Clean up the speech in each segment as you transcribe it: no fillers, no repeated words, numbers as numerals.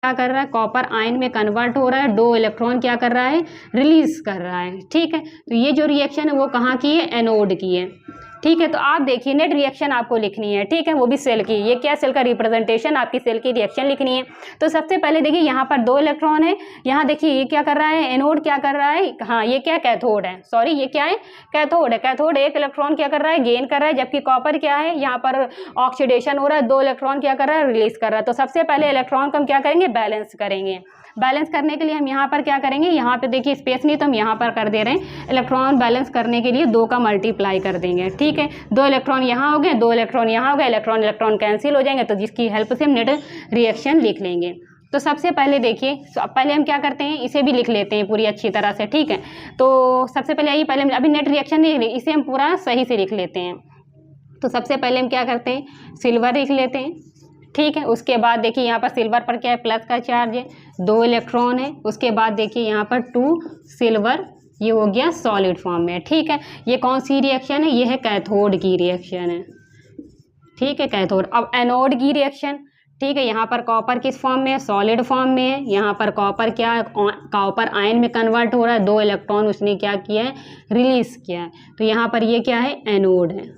क्या कर रहा है, कॉपर आयन में कन्वर्ट हो रहा है, 2 इलेक्ट्रॉन क्या कर रहा है, रिलीज कर रहा है। ठीक है, तो ये जो रिएक्शन है वो कहाँ की है, एनोड की है। ठीक है, तो आप देखिए नेट रिएक्शन आपको लिखनी है। ठीक है, वो भी सेल की, ये क्या सेल का रिप्रेजेंटेशन, आपकी सेल की रिएक्शन लिखनी है। तो सबसे पहले देखिए यहाँ पर 2 इलेक्ट्रॉन है, यहाँ देखिए ये क्या कर रहा है, एनोड क्या कर रहा है, हाँ ये क्या कैथोड है, सॉरी ये क्या है, कैथोड है। कैथोड 1 इलेक्ट्रॉन क्या कर रहा है, गेन कर रहा है, जबकि कॉपर क्या है, यहाँ पर ऑक्सीडेशन हो रहा है, 2 इलेक्ट्रॉन क्या कर रहा है, रिलीज कर रहा है। तो सबसे पहले इलेक्ट्रॉन को हम क्या करेंगे, बैलेंस करेंगे। बैलेंस करने के लिए हम यहाँ पर क्या करेंगे, यहाँ पे देखिए स्पेस नहीं तो हम यहाँ पर कर दे रहे हैं, इलेक्ट्रॉन बैलेंस करने के लिए 2 का मल्टीप्लाई कर देंगे। ठीक है, 2 इलेक्ट्रॉन यहाँ हो गए, 2 इलेक्ट्रॉन यहाँ हो गए, इलेक्ट्रॉन इलेक्ट्रॉन कैंसिल हो जाएंगे, तो जिसकी हेल्प से हम नेट रिएक्शन लिख लेंगे। तो सबसे पहले देखिए, पहले हम क्या करते हैं, इसे भी लिख लेते हैं पूरी अच्छी तरह से। ठीक है, तो सबसे पहले आइए, पहले अभी नेट रिएक्शन नहीं, इसे हम पूरा सही से लिख लेते हैं। तो सबसे पहले हम क्या करते हैं, सिल्वर लिख लेते हैं। ठीक है, उसके बाद देखिए यहाँ पर सिल्वर पर क्या है, प्लस का चार्ज है, 2 इलेक्ट्रॉन है। उसके बाद देखिए यहाँ पर 2 सिल्वर, ये हो गया सॉलिड फॉर्म में। ठीक है, ये कौन सी रिएक्शन है, ये है कैथोड की रिएक्शन है। ठीक है, कैथोड। अब एनोड की रिएक्शन, ठीक है, यहाँ पर कॉपर किस फॉर्म में है, सॉलिड फॉर्म में है। यहाँ पर कॉपर क्या है, कॉपर आयन में कन्वर्ट हो रहा है, 2 इलेक्ट्रॉन उसने क्या किया है, रिलीज किया है। तो यहाँ पर ये क्या है, एनोड है।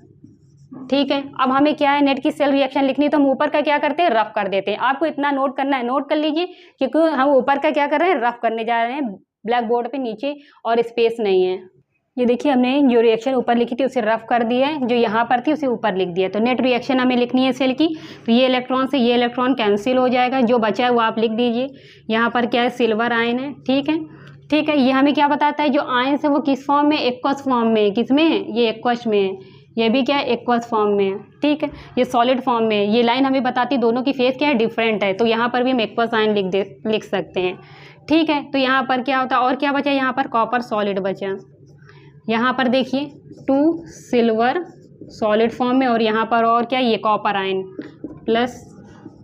ठीक है, अब हमें क्या है, नेट की सेल रिएक्शन लिखनी, तो हम ऊपर का क्या करते हैं, रफ कर देते हैं। आपको इतना नोट करना है, नोट कर लीजिए, क्योंकि हम ऊपर का क्या कर रहे हैं, रफ करने जा रहे हैं ब्लैक बोर्ड पे, नीचे और स्पेस नहीं है। ये देखिए हमने जो रिएक्शन ऊपर लिखी थी उसे रफ कर दिया है, जो यहाँ पर थी उसे ऊपर लिख दिया। तो नेट रिएक्शन हमें लिखनी है सेल की, तो ये इलेक्ट्रॉन से ये इलेक्ट्रॉन कैंसिल हो जाएगा, जो बचा है वो आप लिख दीजिए। यहाँ पर क्या है, सिल्वर आयन है। ठीक है, ठीक है, ये हमें क्या बताता है, जो आयन है वो किस फॉर्म में, एक्वस फॉर्म में, किस में है, ये एक्वस में है, ये भी क्या है, एक्वस फॉर्म में है। ठीक है, ये सॉलिड फॉर्म में है। ये लाइन हमें बताती है दोनों की फेस क्या है, डिफरेंट है, तो यहाँ पर भी हम एक्वस आयन लिख सकते हैं। ठीक है, तो यहाँ पर क्या होता है, और क्या बचा, यहाँ पर कॉपर सॉलिड बचा। यहाँ पर देखिए 2 सिल्वर सॉलिड फॉर्म में, और यहाँ पर और क्या, ये copper ion plus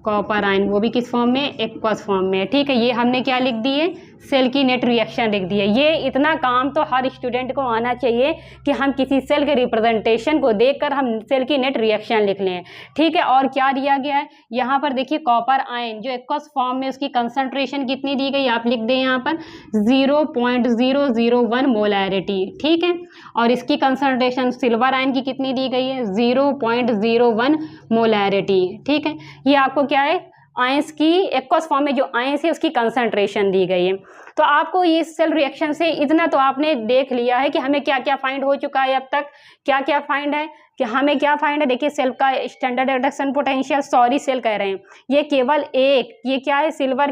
copper ion, वो भी किस फॉर्म में, एक्वस फॉर्म में। ठीक है, ये हमने क्या लिख दिए, सेल की नेट रिएक्शन लिख दी है। ये इतना काम तो हर स्टूडेंट को आना चाहिए कि हम किसी सेल के रिप्रेजेंटेशन को देखकर हम सेल की नेट रिएक्शन लिख लें। ठीक है, और क्या दिया गया है, यहाँ पर देखिए कॉपर आयन जो एक्वस फॉर्म में, उसकी कंसंट्रेशन कितनी दी गई, आप लिख दें यहाँ पर 0.001 मोलैरिटी। ठीक है, और इसकी कंसंट्रेशन सिल्वर आयन की कितनी दी गई है, 0.01 मोलैरिटी। ठीक है, ये आपको क्या है, आयंस की एक्वस फॉर्म में जो आयंस है उसकी कंसंट्रेशन दी गई है। तो आपको ये सेल रिएक्शन से इतना तो आपने देख लिया है कि हमें क्या क्या फाइंड हो चुका है अब तक, क्या क्या फाइंड है, कि हमें क्या फाइंड है। देखिए सेल का standard reduction potential, sorry cell कह रहे हैं, ये केवल एक, ये क्या है, सिल्वर